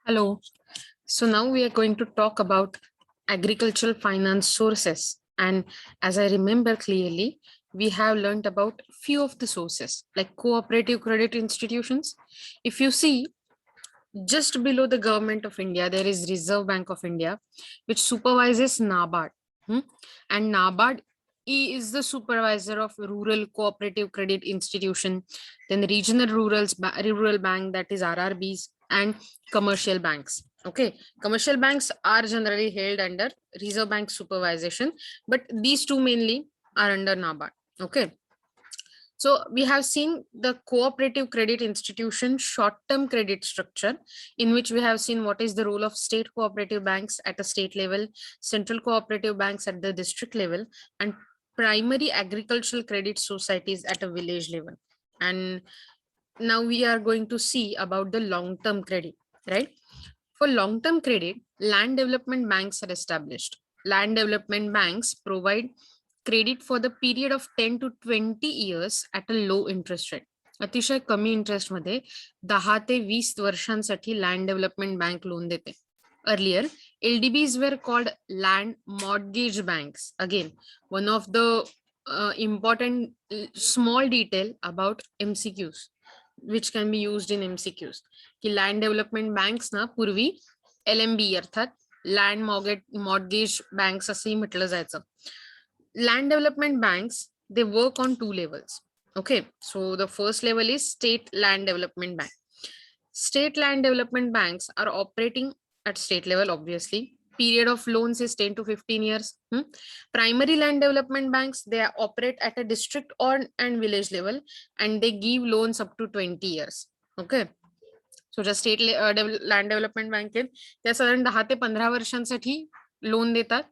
Hello. So now we are going to talk about agricultural finance sources. And as I remember clearly, we have learned about few of the sources like cooperative credit institutions. If you see just below the government of India, there is Reserve Bank of India, which supervises NABARD. Hmm? And NABARD is the supervisor of rural cooperative credit institution, then the regional rural bank, that is RRBs, and commercial banks. Okay, commercial banks are generally held under Reserve Bank supervision, but these two mainly are under NABARD. Okay, so we have seen the cooperative credit institution short-term credit structure, in which we have seen what is the role of state cooperative banks at a state level, central cooperative banks at the district level, and primary agricultural credit societies at a village level. And now we are going to see about the long-term credit, right? For long-term credit, land development banks are established. Land development banks provide credit for the period of 10 to 20 years at a low interest rate. अतिशय कमी interest मध्ये 10 ते 20 वर्षांसाठी land development bank loan देते. Earlier, LDBs were called land mortgage banks. Again, one of the important small detail about MCQs, which can be used in MCQs. की land development banks ना पूर्वी LMB अर्थात land mortgage banks असंही म्हटलं जायचं. Land development banks, they work on two levels. Okay, so the first level is state land development bank. State land development banks are operating at state level, obviously. Period of loans is 10 to 15 years. Primary land development banks, they operate at a district or and village level, and they give loans up to 20 years. Okay. So ज्या state land development बँकेत त्या साधारण 10 ते 15 वर्षांसाठी loan देतात.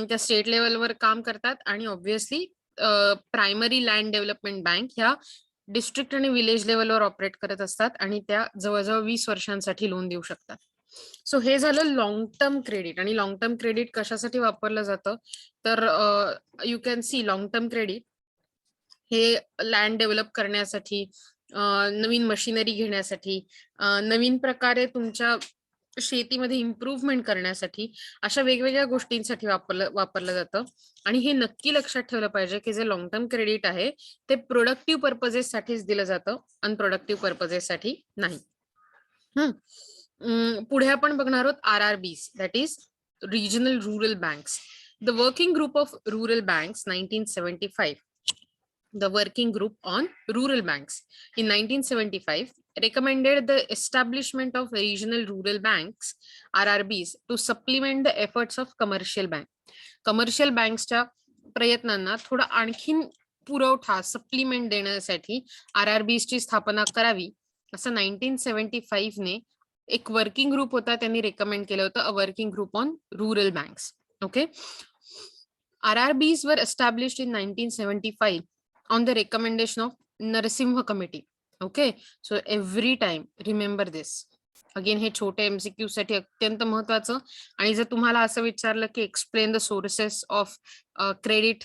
त्या state लेवलवर काम करतात आणि obviously primary land development bank ह्या डिस्ट्रिक्ट आणि विलेज लेवलवर ऑपरेट करत असतात आणि त्या जवळजवळ 20 वर्षांसाठी लोन देऊ शकतात. सो हे झालं लॉंग टर्म क्रेडिट. आणि लॉंग टर्म क्रेडिट कशासाठी वापरलं जातं तर you can see long term credit हे लँड डेव्हलप करण्यासाठी, नवीन मशिनरी घेण्यासाठी, नवीन प्रकारे तुमच्या शेतीमध्ये इम्प्रूव्हमेंट करण्यासाठी, अशा वेगवेगळ्या गोष्टींसाठी वापरलं जातं. आणि हे नक्की लक्षात ठेवलं पाहिजे की जे लॉंग टर्म क्रेडिट आहे ते प्रोडक्टिव्ह पर्पजेस साठीच दिलं जातं, अनप्रोडक्टिव्ह पर्पजेस साठी नाही. पुढे आपण बघणार आहोत RRBs, that is regional rural banks. The working group of rural banks 1975, the working group on rural banks in 1975 recommended the establishment of regional rural banks, RRBs, to supplement the efforts of commercial bank. Commercial बँक्सच्या प्रयत्नांना थोडा आणखीन पुरवठा supplement देण्यासाठी RRBs ची स्थापना करावी असं 1975 ने एक वर्किंग ग्रुप होता, त्यांनी रेकमेंड केलं होतं, a working group on rural banks. Okay, RRBs were established in 1975 on the recommendation of Narasimha Committee. Okay, so every time remember this. Again हे छोटे MCQ साठी अत्यंत महत्वाचं. आणि जर तुम्हाला असं विचारलं की explain the sources of credit,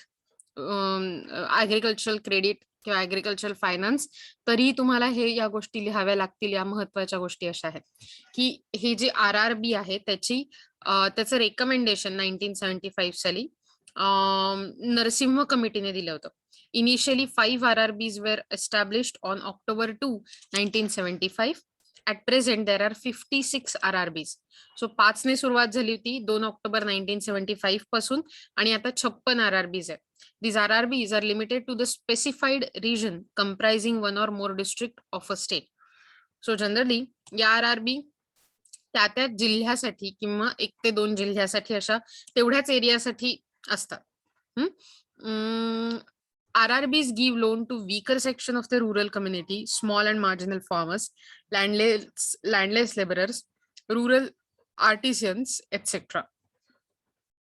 agricultural credit किंवा ऍग्रिकल्चरल फायनान्स, तरी तुम्हाला हे या गोष्टी लिहाव्या लागतील. या महत्वाच्या गोष्टी अशा आहेत की हे जे RRB आहे त्याचं रेकमेंडेशन 1975 साली नरसिंह कमिटीने दिलं होतं. Initially, 5 RRBs were established on October 2, 1975. At present, there are 56 RRBs. So 5 ने सुरुवात झाली होती 2 ऑक्टोबर 1975 पासून, आणि आता 56 RRBs आहेत. These RRBs are limited to the specified region comprising one or more district of a state. So generally, या RRB त्या जिल्ह्यासाठी किंवा 1 ते 2 जिल्ह्यासाठी अशा तेवढ्याच एरियासाठी असतात. RRBs give loan to weaker section of the rural community, small and marginal farmers, landless laborers, rural artisans, etc.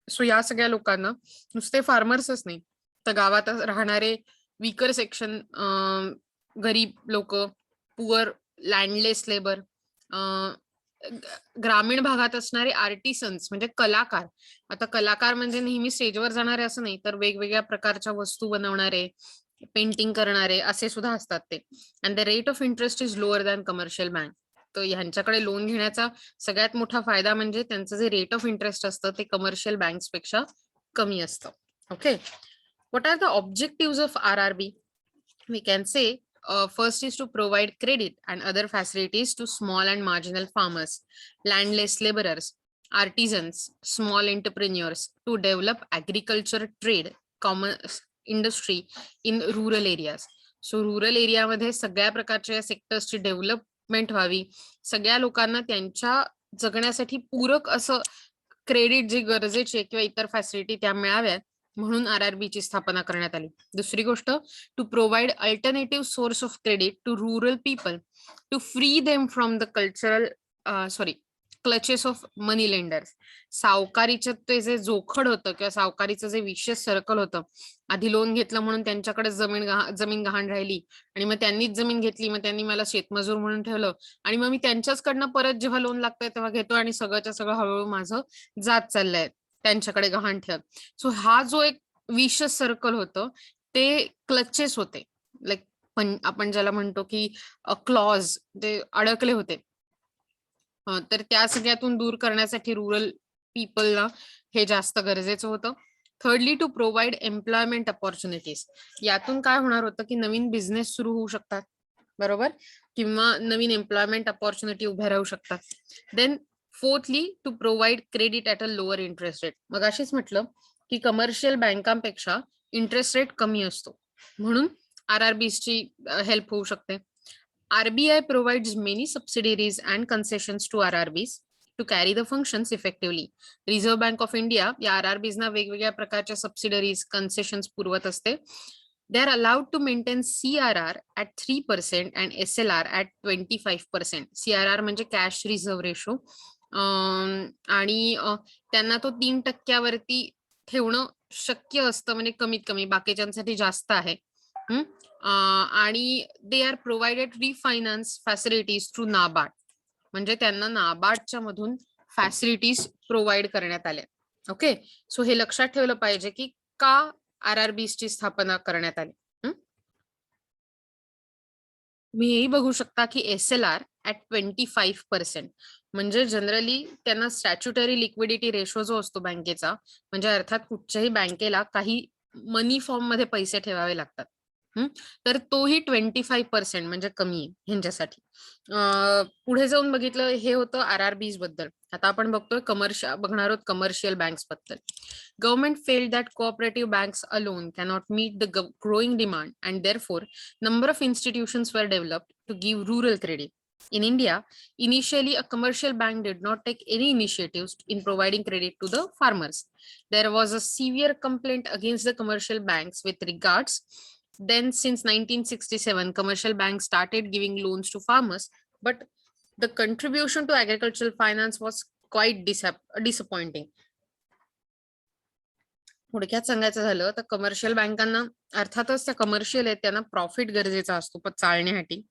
So या सगळ्या लोकांना, नुसते फार्मर्सच नाही तर गावात राहणारे वीकर सेक्शन, गरीब लोक, पुअर, लँडलेस लेबर, ग्रामीण भागात असणारे आर्टिसन्स म्हणजे कलाकार. आता कलाकार म्हणजे नेहमी स्टेजवर जाणारे असं नाही, तर वेगवेगळ्या प्रकारच्या वस्तू बनवणारे, पेंटिंग करणारे असे सुद्धा असतात ते. And the rate of interest is lower than commercial bank. तर ह्यांच्याकडे लोन घेण्याचा सगळ्यात मोठा फायदा म्हणजे त्यांचं जे रेट ऑफ इंटरेस्ट असतं ते कमर्शियल बँक्स पेक्षा कमी असतं. Okay, what are the objective of RRB? We can say first is to provide credit and other facilities to small and marginal farmers, landless laborers, artisans, small entrepreneurs to develop agriculture, trade, commerce, industry in rural areas. So rural एरियामध्ये सगळ्या प्रकारच्या सेक्टर्सची development व्हावी, सगळ्या लोकांना त्यांच्या जगण्यासाठी पूरक असं क्रेडिट जे गरजेचे किंवा इतर फॅसिलिटी त्या मिळाव्यात म्हणून RRB ची स्थापना करण्यात आली. दुसरी गोष्ट, to provide alternative source of credit to rural people to free them from the clutches of money lenders. सावकारीचं ते जे जोखड होतं किंवा सावकारीचं जे विशेष सर्कल होतं, आधी लोन घेतलं म्हणून त्यांच्याकडे जमीन गहाण राहिली आणि मग त्यांनीच जमीन घेतली, मग त्यांनी मला शेतमजूर म्हणून ठेवलं आणि मग मी त्यांच्याचकडनं परत जेव्हा लोन लागतंय तेव्हा घेतो आणि सगळंच्या सगळं हळूहळू माझं जात चाललंय त्यांच्याकडे गहाण ठेवत. सो हा जो एक विशेष सर्कल होतं ते क्लचेस होते, लाईक आपण ज्याला म्हणतो की क्लॉज, ते अडकले होते. तर त्या सगळ्यातून दूर करण्यासाठी रुरल पीपलला हे जास्त गरजेचं होतं. Thirdly, to provide employment opportunities. यातून काय होणार होतं की नवीन बिझनेस सुरू होऊ शकतात, बरोबर, किंवा नवीन एम्प्लॉयमेंट अपॉर्च्युनिटी उभ्या राहू शकतात. Then fourthly, to provide credit at a lower interest rate. मग अशीच म्हटलं की कमर्शियल बँकांपेक्षा इंटरेस्ट रेट कमी असतो म्हणून RRBची हेल्प होऊ शकते. RBI provides many subsidiaries and concessions to RRBs to carry the functions effectively. Reserve Bank of India या RRBs ना वेगवेगळ्या प्रकारच्या सबसिडरीज कन्सेशन्स पुरवत असते. They are allowed to maintain CRR at 3% and SLR at 25%. CRR म्हणजे cash reserve ratio, आणि त्यांना तो 3% ठेवणं शक्य असतं, म्हणजे कमीत कमी, बाकीच्यांसाठी जास्त आहे. आणि they are provided रिफायनान्स facilities through NABARD, म्हणजे त्यांना नाबार्डच्या मधून फॅसिलिटीज प्रोव्हाइड करण्यात आल्या. ओके, सो हे लक्षात ठेवलं पाहिजे की का RRBs ची स्थापना करण्यात आली. तुम्ही हेही बघू शकता की SLR ॲट 25%, म्हणजे जनरली त्यांना स्टॅच्युटरी लिक्विडिटी रेशो जो असतो बँकेचा, म्हणजे अर्थात कुठच्याही बँकेला काही मनी फॉर्म मध्ये पैसे ठेवावे लागतात, तर तोही 25% म्हणजे कमी आहे ह्यांच्यासाठी. पुढे जाऊन बघितलं, हे होतं RRBs बद्दल. आता आपण बघणार आहोत कमर्शियल बँक्स बद्दल. Government felt that cooperative banks alone cannot meet the growing demand, and therefore number of institutions were developed to give rural credit. In India, initially a commercial bank did not take any initiatives in providing credit to the farmers. There was a severe complaint against the commercial banks with regards. Then since 1967, commercial banks started giving loans to farmers, but the contribution to agricultural finance was quite disappointing. थोडक्यात सांगायचं झालं तर commercial बँकांना, अर्थातच त्या commercial आहेत, त्यांना profit गरजेचा असतो चालण्यासाठी,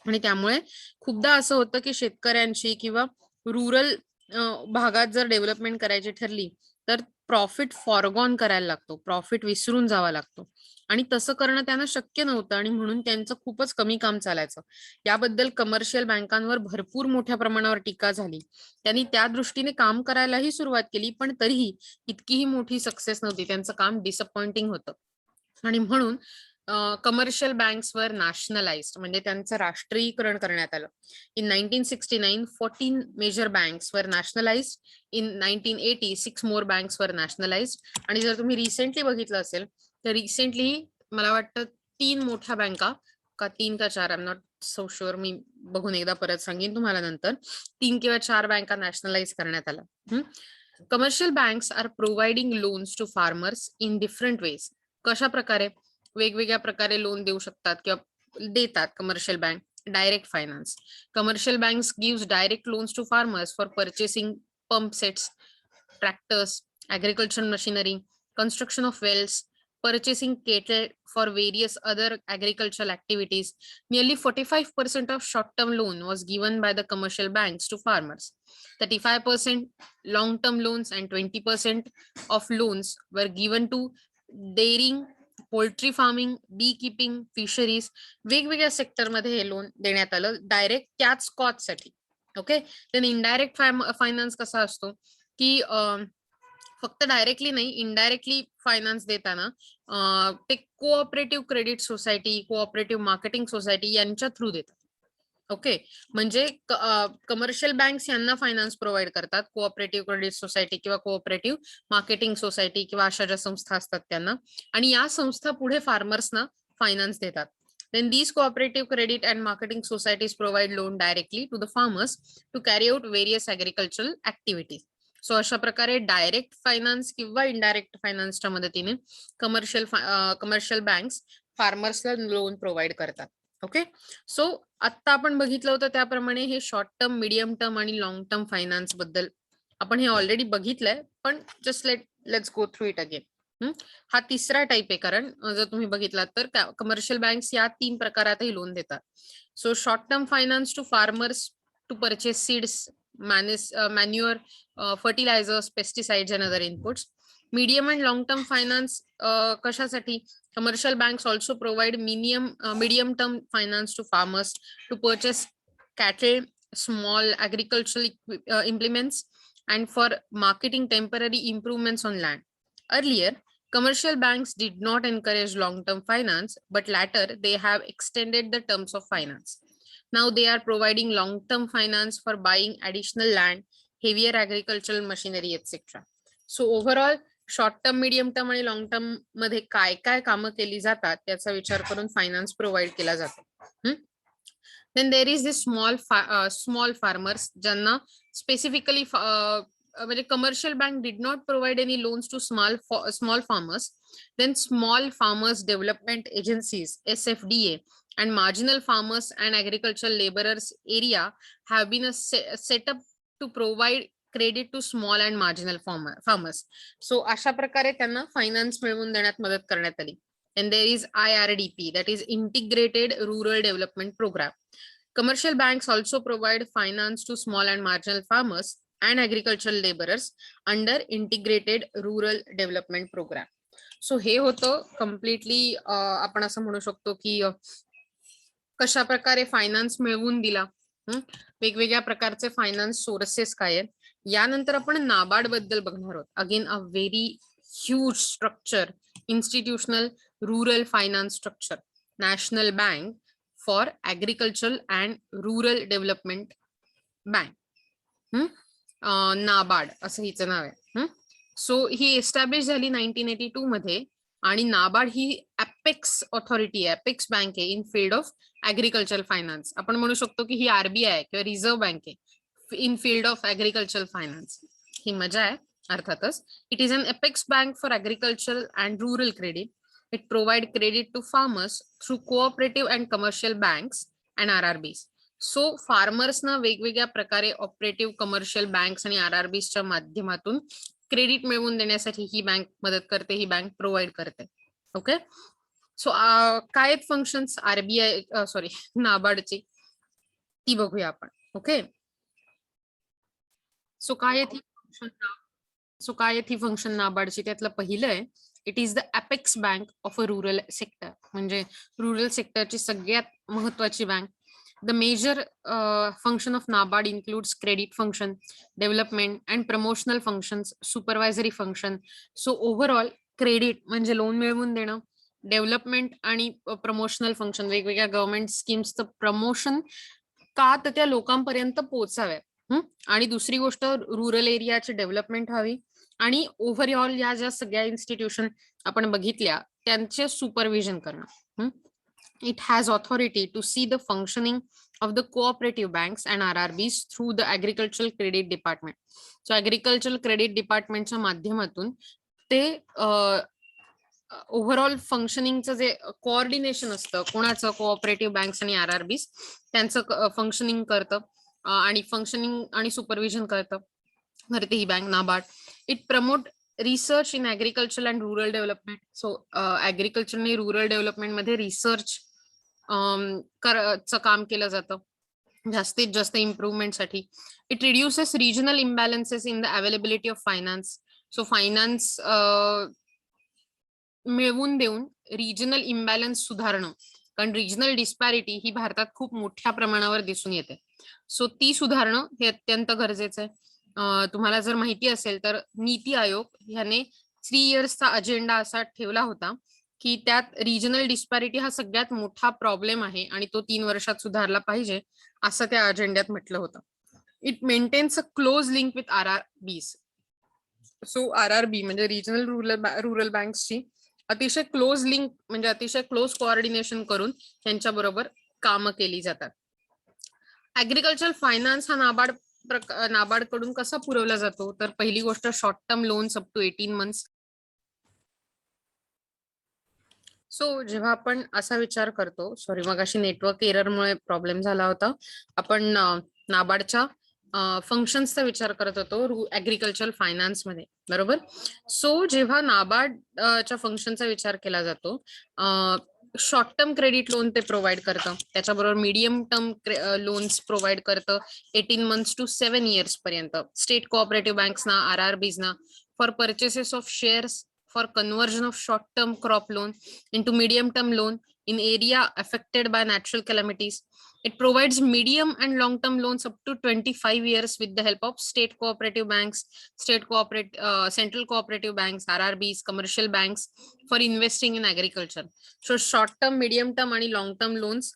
आणि त्यामुळे खूपदा असं होतं की शेतकऱ्यांची किंवा रुरल भागात जर डेव्हलपमेंट करायची ठरली तर प्रॉफिट फॉरगॉन करायला लागतो, प्रॉफिट विसरून जावा लागतो, आणि तसं करणं त्यांना शक्य नव्हतं आणि म्हणून त्यांचं खूपच कमी काम चालायचं. याबद्दल कमर्शियल बँकांवर भरपूर मोठ्या प्रमाणावर टीका झाली. त्यांनी त्या दृष्टीने काम करायलाही सुरुवात केली, पण तरीही इतकीही मोठी सक्सेस नव्हती, त्यांचं काम डिसअपॉइंटिंग होतं, आणि म्हणून कमर्शियल बँक्सवर नॅशनलाइज्ड म्हणजे त्यांचं राष्ट्रीयकरण करण्यात आलं. इन 1969 14 मेजर बँक्स वर नॅशनलाइज्ड. इन 1980 6 मोर बँक्स वर नॅशनलाइज्ड. आणि जर तुम्ही रिसेंटली बघितलं असेल तर रिसेंटली मला वाटतं 3 मोठ्या बँका, का 3 का 4, I am not so sure, मी बघून एकदा परत सांगेन तुम्हाला नंतर, 3 किंवा 4 बँका नॅशनलाइज करण्यात आल्या. Commercial banks are providing loans to farmers in different ways. कशा प्रकारे? वेगवेगळ्या प्रकारे लोन देऊ शकतात किंवा देतात commercial bank. Direct finance. Commercial banks gives direct loans to farmers for purchasing pump sets, tractors, agricultural machinery, construction of wells, purchasing cattle for various other agricultural activities. Nearly 45% of short-term loan was given by the commercial banks to farmers. 35% long-term loans and 20% of loans were given to dairying, poultry farming, bee keeping, fisheries, वेगवेगळ्या सेक्टरमध्ये हे loan देण्यात आलं direct त्याच कॉजसाठी. Okay. Then indirect finance कसा असतो की फक्त डायरेक्टली नाही, इनडायरेक्टली फायनान्स देताना ते cooperative credit society, cooperative marketing society यांच्या थ्रू देतात. ओके. म्हणजे कमर्शियल बँक्स यांना फायनान्स प्रोव्हाइड करतात, कोऑपरेटिव्ह क्रेडिट सोसायटी किंवा कोऑपरेटिव्ह मार्केटिंग सोसायटी किंवा अशा ज्या संस्था असतात त्यांना, आणि या संस्था पुढे फार्मर्सना फायनान्स देतात. Then these cooperative credit and marketing societies provide loan directly to the farmers to carry out various agricultural activities. So अशा प्रकारे डायरेक्ट फायनान्स किंवा इनडायरेक्ट फायनान्सच्या मदतीने कमर्शियल बँक्स फार्मर्सला लोन प्रोव्हाइड करतात. ओके. सो आता आपण बघितलं होतं त्याप्रमाणे हे शॉर्ट टर्म, मीडियम टर्म आणि लॉंग टर्म फायनान्स बद्दल आपण हे ऑलरेडी बघितलंय, पण just let's go through it again. हा तिसरा टाईप आहे, कारण जर तुम्ही बघितलात तर कमर्शियल बँक्स या 3 प्रकारातही लोन देतात. So short term finance to farmers to purchase seeds, manure, fertilizers, pesticides and other inputs. Medium and long term finance कशासाठी? Commercial banks also provide medium term finance to farmers to purchase cattle, small agricultural implements, and for marketing temporary improvements on land. Earlier, commercial banks did not encourage long term finance, but later they have extended the terms of finance. Now they are providing long-term finance for buying additional land, heavier agricultural machinery, etc. So overall, short term, medium term आणि long term मध्ये काय काय कामं केली जातात त्याचा विचार करून फायनान्स प्रोव्हाइड केला जातो. Then there is this small farmers, ज्यांना स्पेसिफिकली म्हणजे commercial bank did not provide any loans to small farmers. Then small farmers development agencies, SFDA, and marginal farmers and agricultural laborers area have been set up to provide credit to small and marginal farmers. So अशा प्रकारे त्यांना finance मिळवून देण्यात मदत करण्यात आली. And there is IRDP, that is Integrated Rural Development Program. Commercial banks also provide finance to small and marginal farmers and agricultural laborers under Integrated Rural Development Program. So हे होतं कम्प्लिटली आपण असं म्हणू शकतो की कशा प्रकारे फायनान्स मिळवून दिला, वेगवेगळ्या प्रकारचे फायनान्स सोर्सेस काय आहेत. यानंतर आपण नाबार्ड बद्दल बघणार आहोत. Again a very huge structure, institutional rural finance structure, national bank for agricultural and rural development bank, NABARD असं हिचं नाव आहे. सो ही एस्टॅब्लिश झाली 1982 मध्ये, आणि नाबार्ड ही अपेक्स ऑथॉरिटी आहे, अपेक्स बँक आहे in field of agricultural finance. आपण म्हणू शकतो की ही RBI आहे किंवा रिझर्व्ह बँक आहे in field of agricultural finance. ही मजा आहे अर्थातच. It is an apex bank for agricultural and rural credit. It provide credit to farmers through cooperative and commercial banks and RRBs. So फार्मर्सना वेगवेगळ्या प्रकारे ऑपरेटिव्ह, कमर्शियल बँक्स आणि RRBsच्या माध्यमातून credit मिळवून देण्यासाठी ही बँक मदत करते, ही बँक प्रोव्हाइड करते. ओके. सो काय फंक्शन्स नाबार्डची ती बघूया आपण. ओके. सो काय आहेत ही फंक्शन नाबार्डची? त्यातलं पहिलं आहे, it is the apex bank of a rural sector. म्हणजे रूरल सेक्टरची सगळ्यात महत्वाची bank. The major function of NABARD includes credit function, development and promotional functions, supervisory function. So overall, credit म्हणजे loan मिळवून देणं, डेव्हलपमेंट आणि प्रमोशनल फंक्शन, वेगवेगळ्या government स्कीम्सचं promotion का तर त्या लोकांपर्यंत पोहोचाव्या, आणि दुसरी गोष्ट रुरल एरियाची डेव्हलपमेंट व्हावी, आणि ओव्हरऑल या ज्या सगळ्या इन्स्टिट्यूशन आपण बघितल्या त्यांचे सुपरविजन करणं. It has authority to see the functioning of the cooperative banks and RRBs through the Agricultural Credit Department. So Agricultural Credit Department च्या माध्यमातून ते ओव्हरऑल फंक्शनिंगचं जे कोऑर्डिनेशन असतं, कोणाचं, कोऑपरेटिव्ह बँक्स आणि RRBs त्यांचं फंक्शनिंग करतं आणि फंक्शनिंग आणि सुपरविजन करतं ही bank NABARD. It promote research in agriculture and rural development. So agriculture आणि रुरल डेव्हलपमेंट मध्ये रिसर्च काम केलं जातं जास्तीत जास्त इम्प्रुव्हमेंटसाठी. It reduces regional imbalances in the availability of finance. So finance मिळवून देऊन रिजनल इम्बॅलन्स सुधारणं कारण रिजनल डिस्पॅरिटी ही भारतात खूप मोठ्या प्रमाणावर दिसून येते. सो ती सुधारणं हे अत्यंत गरजेचं आहे. तुम्हाला जर माहिती असेल तर नीती आयोग ह्याने 3 इयर्सचा अजेंडा असा ठेवला होता की त्यात रिजनल डिस्पॅरिटी हा सगळ्यात मोठा प्रॉब्लेम आहे आणि तो 3 वर्षात सुधारला पाहिजे असं त्या अजेंड्यात म्हटलं होतं. It maintains a close link with RRBs. So RRB म्हणजे रिजनल रुरल बँक्सची अतिशय क्लोज लिंक म्हणजे अतिशय क्लोज कोऑर्डिनेशन करून त्यांच्याबरोबर कामं केली जातात. ऍग्रिकल्चर फायनान्स हा नाबार्ड कडून कसा पुरवला जातो, तर पहिली गोष्ट short term loans up to 18 months. So जेव्हा आपण असा विचार करतो, सॉरी मगाशी नेटवर्क एररमुळे प्रॉब्लेम झाला होता, आपण नाबार्डच्या फंक्शन्सचा विचार करत होतो ऍग्रिकल्चर फायनान्स मध्ये, बरोबर. सो जेव्हा नाबार्डच्या फंक्शनचा विचार केला जातो, शॉर्ट टर्म क्रेडिट लोन ते प्रोव्हाइड करतं, त्याच्याबरोबर मीडियम टर्म लोन्स प्रोव्हाइड करतं 18 मंथ्स टू 7 इयर्स पर्यंत. स्टेट कोऑपरेटिव्ह बँक्सना, RRBsना for purchases of shares for conversion of short-term crop loan into medium-term loan in area affected by natural calamities. It provides medium and long-term loans up to 25 years with the help of state cooperative banks, central cooperative banks, RRBs, commercial banks for investing in agriculture. So short-term, medium-term आणि long-term loans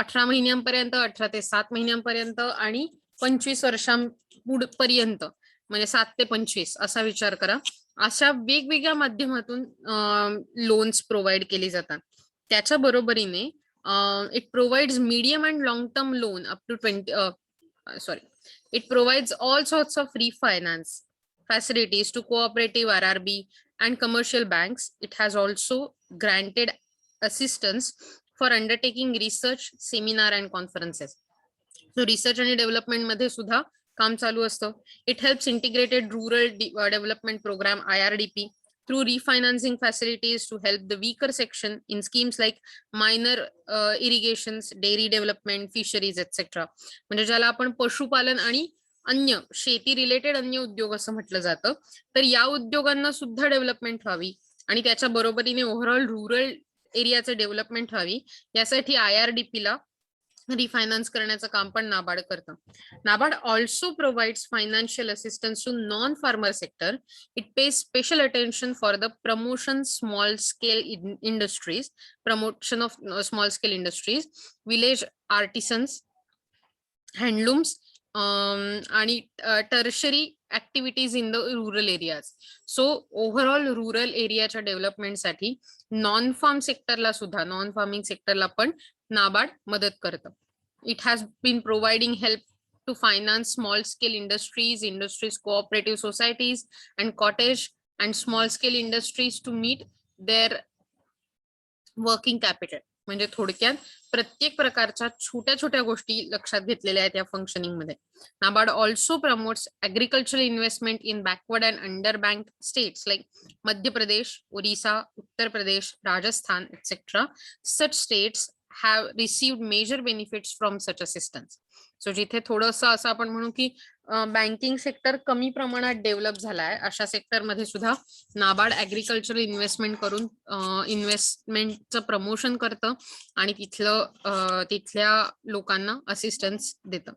18 महिन्यांपर्यंत, 18 ते 7 महिन्यांपर्यंत आणि 25 वर्षांपर्यंत म्हणजे 7 ते 25 असा विचार करा. अशा वेगवेगळ्या माध्यमातून लोन्स प्रोव्हाइड केली जातात. त्याच्या बरोबरीने it provides medium and long term loan up to 20 it provides all sorts of refinance facilities to cooperative RRB and commercial banks. It has also granted assistance for undertaking research, seminar and conferences. So research आणि development मध्ये सुद्धा काम चालू असतं. It helps integrated rural development programme IRDP through refinancing facilities to help the weaker section in schemes like minor irrigations, dairy development, fisheries, etc. म्हणजे ज्याला आपण पशुपालन आणि अन्य शेती रिलेटेड अन्य उद्योग असं म्हटलं जातं, तर या उद्योगांना सुद्धा डेव्हलपमेंट व्हावी आणि त्याच्या बरोबरीने ओव्हरऑल रुरल एरियाचे डेव्हलपमेंट व्हावी यासाठी IRDP ला रिफायनान्स करण्याचं काम पण नाबार्ड करतं. NABARD also provides financial assistance to non farmer sector. It pays special attention for the promotion small scale industries, promotion of small scale industries, village artisans, handlooms आणि tertiary activities in the rural areas. So overall rural एरियाच्या डेव्हलपमेंटसाठी non form सेक्टरला सुद्धा, non farming सेक्टरला पण नाबार्ड मदत करतं. It has been providing help to finance small scale industries, cooperative societies and cottage and small scale industries to meet their working capital. म्हणजे थोडक्यात प्रत्येक प्रकारच्या छोट्या छोट्या गोष्टी लक्षात घेतलेल्या आहेत या फंक्शनिंग मध्ये. NABARD also promotes agricultural investment in backward and under bank states like Madhya Pradesh, Orissa, Uttar Pradesh, Rajasthan etc. Such states have received major benefits from such assistance. So जिथे थोडंसं असं आपण म्हणू की बँकिंग सेक्टर कमी प्रमाणात डेव्हलप झालाय, अशा सेक्टर मध्ये सुद्धा नाबार्ड ऍग्रिकल्चरल इन्व्हेस्टमेंट करून इन्व्हेस्टमेंटचं प्रमोशन करतं आणि तिथल्या लोकांना असिस्टन्स देतं.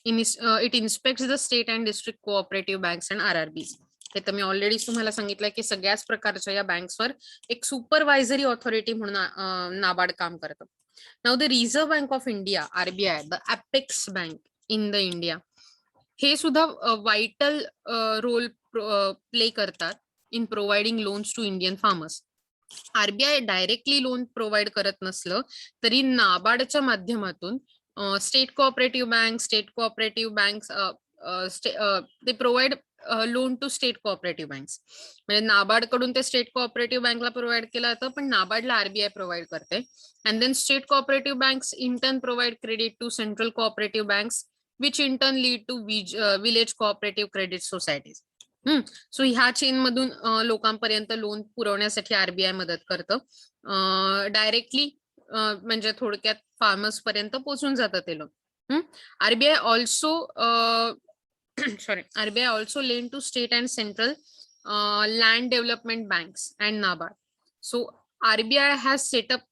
It inspects the state and district cooperative banks and RRBs. हे तर मी ऑलरेडी तुम्हाला सांगितलं की सगळ्याच प्रकारच्या या बँक्सवर एक सुपरवायझरी ऑथॉरिटी म्हणून नाबार्ड काम करतं. Now the Reserve Bank of India, RBI, the apex bank in the India, हे सुद्धा वायटल रोल प्ले करतात in providing loans to Indian farmers. RBI directly loan provide करत नसलं तरी नाबार्डच्या माध्यमातून स्टेट कोऑपरेटिव्ह बँक्स ते provide loan to state cooperative banks. म्हणजे नाबार्ड कडून ते स्टेट कोऑपरेटिव्ह बँकला प्रोव्हाइड केलं जातं, पण नाबार्डला RBI प्रोव्हाइड करते. And then state cooperative banks in turn provide credit to central cooperative banks which in turn lead to village cooperative credit societies. So ह्या चेन मधून लोकांपर्यंत लोन पुरवण्यासाठी RBI मदत करतं. डायरेक्टली म्हणजे थोडक्यात फार्मर्स पर्यंत पोहोचून जातं ते loan. RBI also lend to state and central land development banks and NABARD. So RBI has set up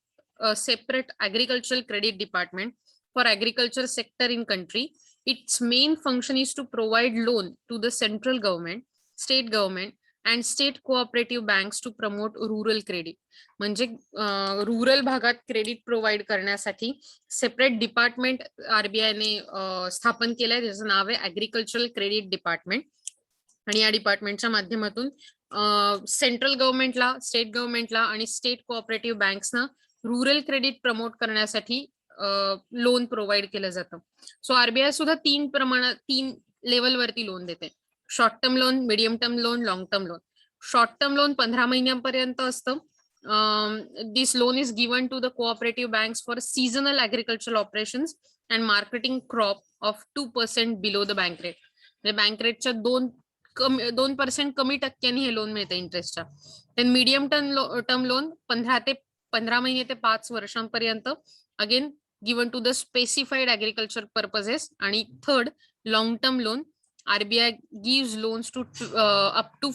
a separate agricultural credit department for agriculture sector in country. Its main function is to provide loan to the central government, state government and state cooperative banks to promote rural credit. म्हणजे rural भागात credit provide करण्यासाठी separate department RBI ने स्थापन केलंय, त्याचं नाव आहे agricultural credit department. आणि या डिपार्टमेंटच्या माध्यमातून सेंट्रल गव्हर्नमेंटला, स्टेट गव्हर्नमेंटला आणि स्टेट कोऑपरेटिव्ह बँक्सना रुरल क्रेडिट प्रमोट करण्यासाठी लोन प्रोव्हाइड केलं जातं. सो आरबीआय सुद्धा 3 लेवलवरती लोन देते. Short term loan, medium term loan, long term loan. Short term loan 15 महिन्यांपर्यंत असतं. This loan is given to the cooperative banks for seasonal agricultural operations and marketing crop of 2% below the bank rate. म्हणजे bank रेटच्या 2% कमी टक्क्यांनी हे loan मिळतं इंटरेस्टच्या. Then medium term loan 15 महिने ते 5 वर्षांपर्यंत, again given to the specified agriculture purposes. आणि third, long term loan. RBI gives loans to up to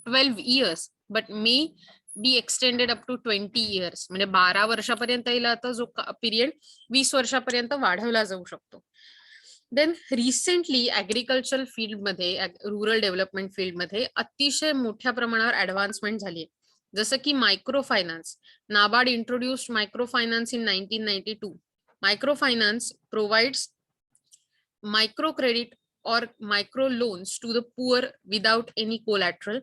12 years but may be extended up to 20 years. म्हणजे 12 वर्षापर्यंत आता जो पिरियड 20 वर्षापर्यंत वाढवला जाऊ शकतो. देन रिसेंटली ऍग्रिकल्चर फील्डमध्ये, रुरल डेव्हलपमेंट फील्डमध्ये अतिशय मोठ्या प्रमाणावर ऍडव्हान्समेंट झाली आहे. जसं की micro finance. NABARD introduced micro finance in 1992. Micro finance provides micro credit or micro loans to the poor without any collateral.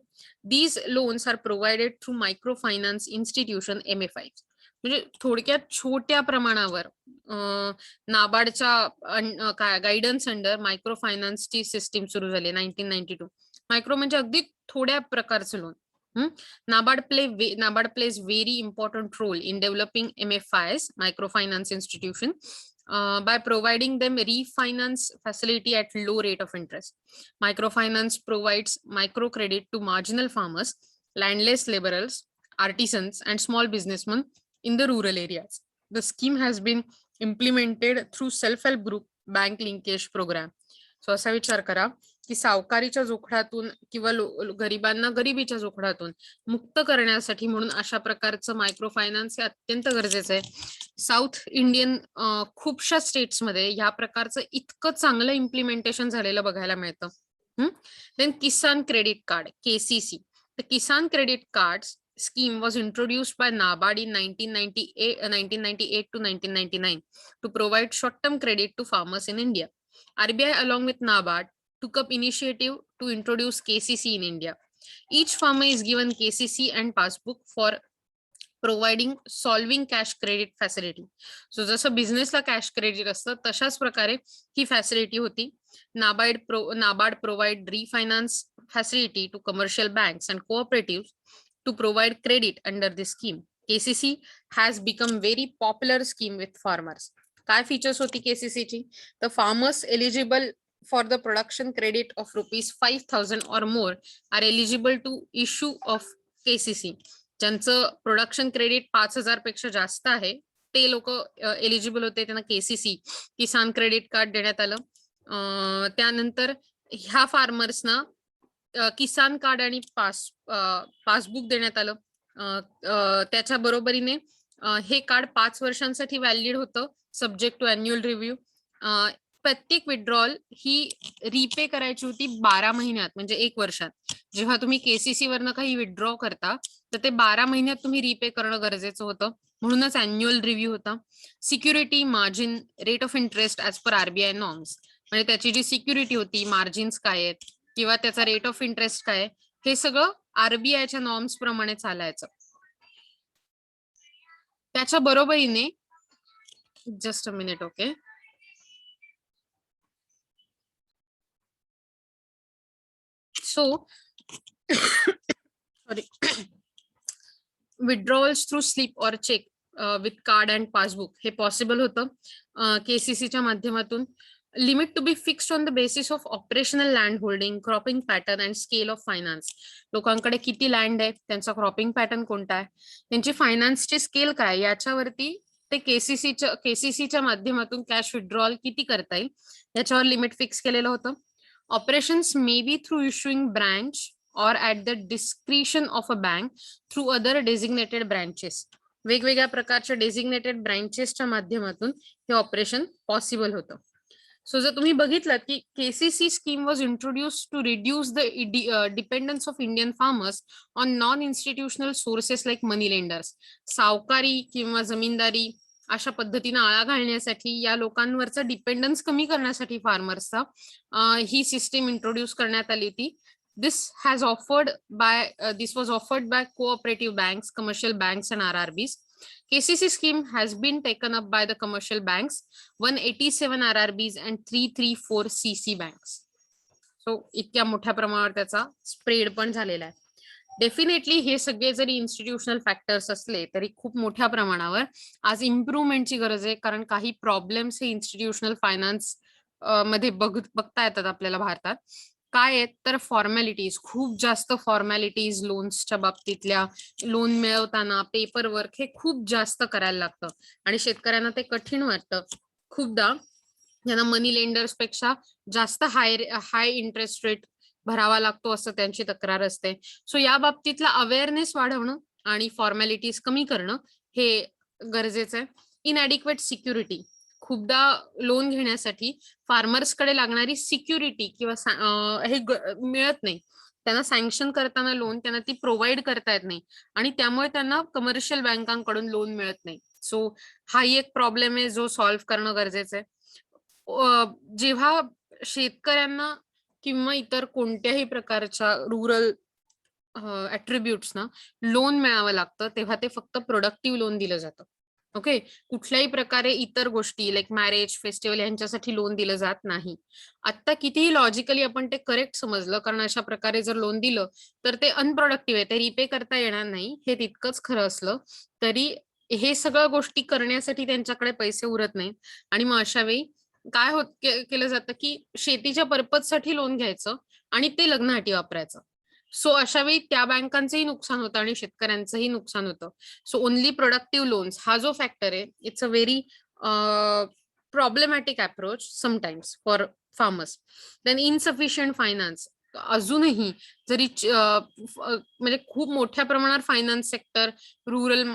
These loans are provided through microfinance institution MFI. म्हणजे थोडक्यात छोट्या प्रमाणावर नाबार्डच्या गायडन्स अंडर मायक्रो फायनान्सची system सुरू झाली 1992. Micro म्हणजे अगदी थोड्या प्रकारचं loan. NABARD plays very important role in developing MFIs, microfinance institution, by providing them refinance facility at low rate of interest. Microfinance provides microcredit to marginal farmers, landless laborers, artisans, and small businessmen in the rural areas. The scheme has been implemented through self-help group bank linkage program. So असा विचार करा की सावकारीच्या जोखडातून किंवा गरिबांना गरिबीच्या जोखडातून मुक्त करण्यासाठी म्हणून अशा प्रकारचं मायक्रो फायनान्स हे अत्यंत गरजेचं आहे. साऊथ इंडियन खूपशा स्टेट्समध्ये ह्या प्रकारचं इतकं चांगलं इम्प्लिमेंटेशन झालेलं बघायला मिळतं. Then Kisan credit card, KCC. The Kisan credit card scheme was introduced by NABARD in 1998 to 1999 to provide short-term credit to farmers in India. RBI along with NABARD took up initiative to introduce KCC in India. Each farmer is given KCC and passbook for providing solving cash credit facility. So जसं बिझनेसला cash credit असतं तशाच प्रकारे ही facility होती. NABARD provide refinance facility to commercial banks and cooperatives to provide credit under this scheme. KCC has become very popular scheme with farmers. काय features होती KCC ची? The farmers eligible for the production credit of ₹5,000 or more are eligible to issue of KCC. ज्यांचं production credit 5,000 पेक्षा जास्त आहे ते लोक eligible होते, त्यांना KCC किसान क्रेडिट कार्ड देण्यात आलं. त्यानंतर ह्या फार्मर्सना किसान कार्ड आणि पासबुक देण्यात आलं. त्याच्या बरोबरीने हे कार्ड 5 वर्षांसाठी व्हॅलिड होतं, सब्जेक्ट टू अॅन्युअल रिव्ह्यू. प्रत्येक विड्रॉल ही रिपे करायची होती 12 महिन्यात, म्हणजे 1 वर्षात. जेव्हा तुम्ही KCC वरनं काही विड्रॉ करता तर ते 12 महिन्यात तुम्ही रिपे करणं गरजेचं होतं, म्हणूनच अॅन्युअल रिव्ह्यू होता. Security, margin, rate of interest as per RBI norms. म्हणजे त्याची जी सिक्युरिटी होती, मार्जिन्स काय आहेत किंवा त्याचा रेट ऑफ इंटरेस्ट काय, हे सगळं RBIच्या नॉर्म्स प्रमाणे चालायचं. त्याच्या बरोबरीने just a minute, okay. So, sorry, withdrawals through slip or check with card and passbook हे पॉसिबल होतं KCCच्या माध्यमातून. Limit to be fixed on the basis of operational land holding, cropping pattern and scale of finance. लोकांकडे किती land आहे, त्यांचा cropping pattern कोणता आहे, त्यांची फायनान्सची स्केल काय, याच्यावरती ते KCCच्या माध्यमातून कॅश विड्रॉल किती करता येईल याच्यावर लिमिट फिक्स केलेलं होतं. Operations may be through issuing branch or at the discretion of a bank through other designated branches. वेगवेगळ्या प्रकारच्या डेझिग्नेटेड ब्रँचेसच्या माध्यमातून हे ऑपरेशन पॉसिबल होतं. सो जर तुम्ही बघितलं की KCC scheme was introduce to reduce the dependence of Indian farmers on non institutional sources like money lenders, सावकारी किंवा जमीनदारी अशा पद्धतीने आळा घालण्यासाठी, या लोकांवरचा डिपेंडन्स कमी करण्यासाठी फार्मर्सचा ही सिस्टीम इंट्रोड्यूस करण्यात आली होती. This was offered by cooperative banks, commercial banks and RRBs. KCC scheme has been taken up by the commercial banks, 187 RRBs and 334 CC banks. So इतक्या मोठ्या प्रमाणावर त्याचा स्प्रेड पण झालेला आहे. डेफिनेटली हे सगळे जरी इन्स्टिट्यूशनल फॅक्टर्स असले तरी खूप मोठ्या प्रमाणावर आज इम्प्रूव्हमेंटची गरज आहे, कारण काही प्रॉब्लेम्स हे इन्स्टिट्यूशनल फायनान्स मध्ये बघता येतात आपल्याला भारतात. काय आहेत तर फॉर्मॅलिटीज, खूप जास्त फॉर्मॅलिटीज लोन्सच्या बाबतीतल्या, लोन मिळवताना पेपर वर्क हे खूप जास्त करायला लागतं आणि शेतकऱ्यांना ते कठीण वाटतं. खूपदा त्यांना मनी लेंडर्स पेक्षा जास्त हाय इंटरेस्ट रेट भरावा लागतो असं त्यांची तक्रार असते. सो या बाबतीतला अवेअरनेस वाढवणं आणि फॉर्मॅलिटीज कमी करणं हे गरजेचं आहे. इनएडिक्वेट सिक्युरिटी, खूपदा लोन घेण्यासाठी फार्मर्सकडे लागणारी सिक्युरिटी किंवा हे मिळत नाही. त्यांना सँक्शन करताना लोन त्यांना ती प्रोव्हाइड करता येत नाही आणि त्यामुळे त्यांना कमर्शियल बँकांकडून लोन मिळत नाही. सो हाही एक प्रॉब्लेम आहे जो सॉल्व्ह करणं गरजेचं आहे. जेव्हा शेतकऱ्यांना किंवा इतर कोणत्याही प्रकारच्या रुरल ऍट्रिब्यूट्सना लोन मिळावं लागतं तेव्हा ते फक्त प्रोडक्टिव्ह लोन दिलं जातं. ओके, कुठल्याही प्रकारे इतर गोष्टी लाईक मॅरेज, फेस्टिवल यांच्यासाठी लोन दिलं जात नाही. आता कितीही लॉजिकली आपण ते करेक्ट समजलं, कारण अशा प्रकारे जर लोन दिलं तर ते अनप्रोडक्टिव्ह आहे, ते रिपे करता येणार नाही, हे तितकंच खरं असलं तरी हे सगळ्या गोष्टी करण्यासाठी त्यांच्याकडे पैसे उरत नाहीत. आणि मग अशा वेळी काय केलं जातं की शेतीच्या पर्पजसाठी लोन घ्यायचं आणि ते लग्नासाठी वापरायचं. सो अशा वेळी त्या बँकांचंही नुकसान होतं आणि शेतकऱ्यांचंही नुकसान होतं. सो ओनली प्रोडक्टिव्ह लोन्स हा जो फॅक्टर आहे, it's a very problematic approach sometimes for farmers. Then insufficient finance, अजूनही जरी म्हणजे खूप मोठ्या प्रमाणात फायनान्स सेक्टर रुरल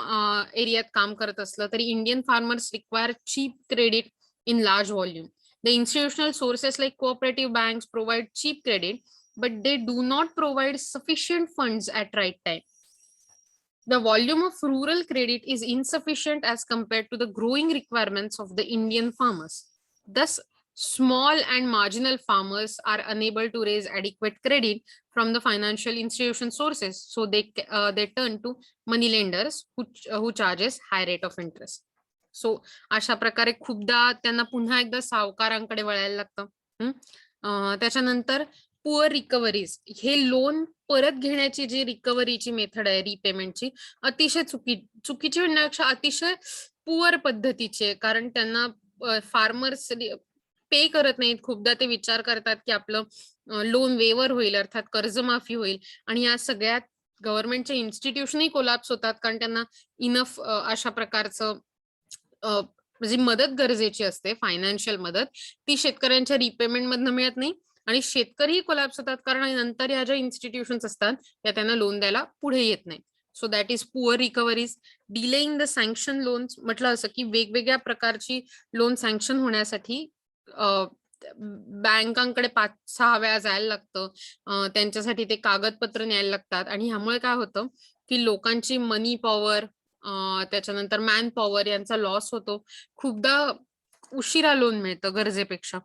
एरियात काम करत असलं तरी Indian farmers require cheap credit in large volume. The institutional sources like cooperative banks provide cheap credit, but they do not provide sufficient funds at right time. The volume of rural credit is insufficient as compared to the growing requirements of the Indian farmers. Thus, small and marginal farmers are unable to raise adequate credit from the financial institution sources, so they turn to money lenders who charges high rate of interest. So अशा प्रकारे खूपदा त्यांना पुन्हा एकदा सावकारांकडे वळायला लागतं. त्याच्यानंतर poor रिकव्हरीज, हे लोन परत घेण्याची जी रिकव्हरीची मेथड आहे रिपेमेंटची, अतिशय चुकीची म्हणण्यापेक्षा अतिशय पुअर पद्धतीची आहे, कारण त्यांना फार्मर्स पे करत नाहीत. खूपदा ते विचार करतात की आपलं लोन वेवर होईल, अर्थात कर्जमाफी होईल, आणि या सगळ्यात गव्हर्नमेंटच्या इन्स्टिट्यूशनही कोलॅप्स होतात, कारण त्यांना इनफ अशा प्रकारचं जी मदत गरजेची असते, फायनान्शियल मदत, ती शेतकऱ्यांच्या रिपेमेंट मधनं मिळत नाही आणि शेतकरी कोलॅप्स होतात, कारण नंतर या ज्या इन्स्टिट्यूशन्स असतात त्या त्यांना लोन द्यायला पुढे येत नाही. So that is poor recoveries. Delaying the sanction loans, म्हटलं असं की वेगवेगळ्या प्रकारची लोन सँक्शन होण्यासाठी बँकांकडे 5-6 वेळा जायला लागतं, त्यांच्यासाठी ते कागदपत्र न्यायला लागतात आणि ह्यामुळे काय होतं की लोकांची मनी पॉवर, त्याच्यानंतर मॅन पॉवर यांचा लॉस होतो. खूपदा उशिरा लोन मिळतं गरजेपेक्षा.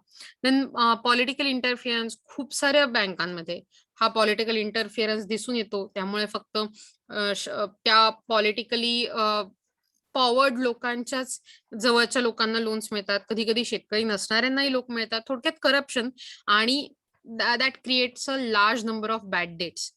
देन पॉलिटिकल इंटरफिअरन्स, खूप साऱ्या बँकांमध्ये हा पॉलिटिकल इंटरफिअरन्स दिसून येतो. त्यामुळे फक्त त्या पॉलिटिकली पॉवर्ड लोकांच्याच जवळच्या लोकांना लोन्स मिळतात, कधी कधी शेतकरी नसणाऱ्यांनाही लोक मिळतात. थोडक्यात करप्शन, आणि that creates a large number of bad debts.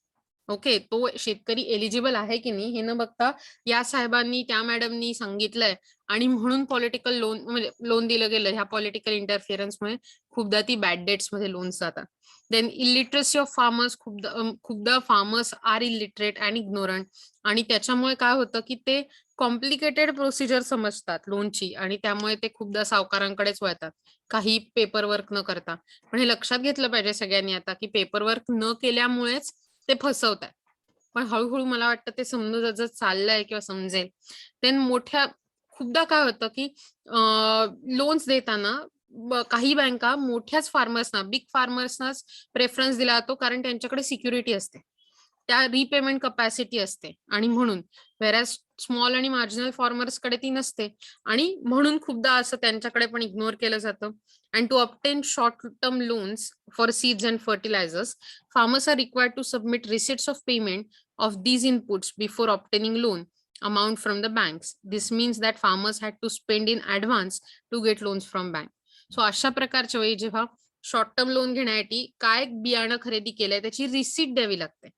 Okay, तो शेतकरी एलिजिबल आहे की नाही हे न बघता या साहेबांनी त्या मॅडमनी सांगितलंय आणि म्हणून पॉलिटिकल लोन म्हणजे लोन दिलं गेलं, ह्या पॉलिटिकल इंटरफिअरन्समुळे खूपदा ती बॅड डेट्स मध्ये लोन्स जातात. देन इलिटरसी ऑफ फार्मर्स, खूपदा farmers are illiterate and ignorant, आणि त्याच्यामुळे काय होतं की ते कॉम्प्लिकेटेड प्रोसिजर समजतात लोनची आणि त्यामुळे ते खूपदा सावकारांकडेच वळतात काही पेपर वर्क न करता. पण हे लक्षात घेतलं पाहिजे सगळ्यांनी आता की पेपर वर्क न केल्यामुळेच ते फसवतात. पण हळूहळू मला वाटतं ते समजून जर चाललंय किंवा समजेल. देन खूपदा काय होतं, की लोन्स देताना काही बँका मोठ्याच फार्मर्सना, बिग फार्मर्सनाच प्रेफरन्स दिला जातो, कारण त्यांच्याकडे सिक्युरिटी असते. त्या रिपेमेंट कपॅसिटी असते आणि म्हणून. व्हेअरएज स्मॉल आणि मार्जिनल फार्मर्सकडे ती नसते आणि म्हणून खूपदा असं त्यांच्याकडे पण इग्नोर केलं जातं. And to obtain short term loans for seeds and fertilisers, farmers are required to submit receipts of payment of these inputs before obtaining loan amount from the banks. This means that farmers had to spend in advance to get loans from bank. So अशा प्रकारच्या वेळी जेव्हा short term loan घेण्यासाठी काय बियाणं खरेदी केलंय त्याची रिसीट द्यावी लागते.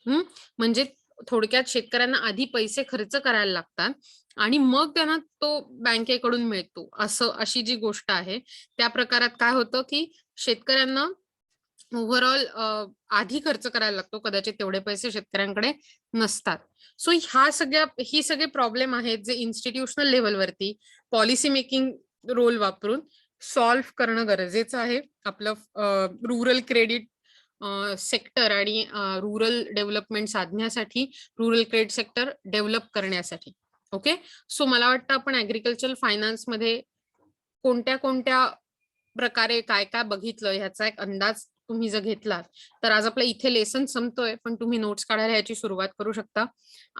म्हणजे थोडक्यात शेतकऱ्यांना आधी पैसे खर्च करायला लागतात आणि मग त्यांना तो बँकेकडून मिळतो. अशी जी गोष्ट आहे, त्या प्रकारात काय होतं, की शेतकऱ्यांना ओव्हरऑल आधी खर्च करायला लागतो. कदाचित तेवढे पैसे शेतकऱ्यांकडे नसतात. सो ही सगळे प्रॉब्लेम आहेत जे इन्स्टिट्यूशनल लेव्हलवरती पॉलिसी मेकिंग रोल वापरून सॉल्व्ह करणं गरजेचं आहे. आपलं रुरल क्रेडिट सेक्टर आणि रुरल डेव्हलपमेंट साधण्यासाठी, रुरल क्रेडिट सेक्टर डेव्हलप करण्यासाठी. ओके. सो मला वाटतं आपण ऍग्रीकल्चरल फायनान्समध्ये कोणत्या प्रकारे काय बघितलं ह्याचा एक अंदाज तुम्ही जर घेतलात, तर आज आपला इथे लेसन संपतोय, पण तुम्ही नोट्स काढायला याची सुरुवात करू शकता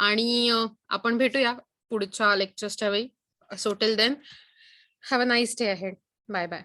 आणि आपण भेटूया पुढच्या लेक्चर्सच्या वेळी. So till then, have a nice day ahead. Bye bye.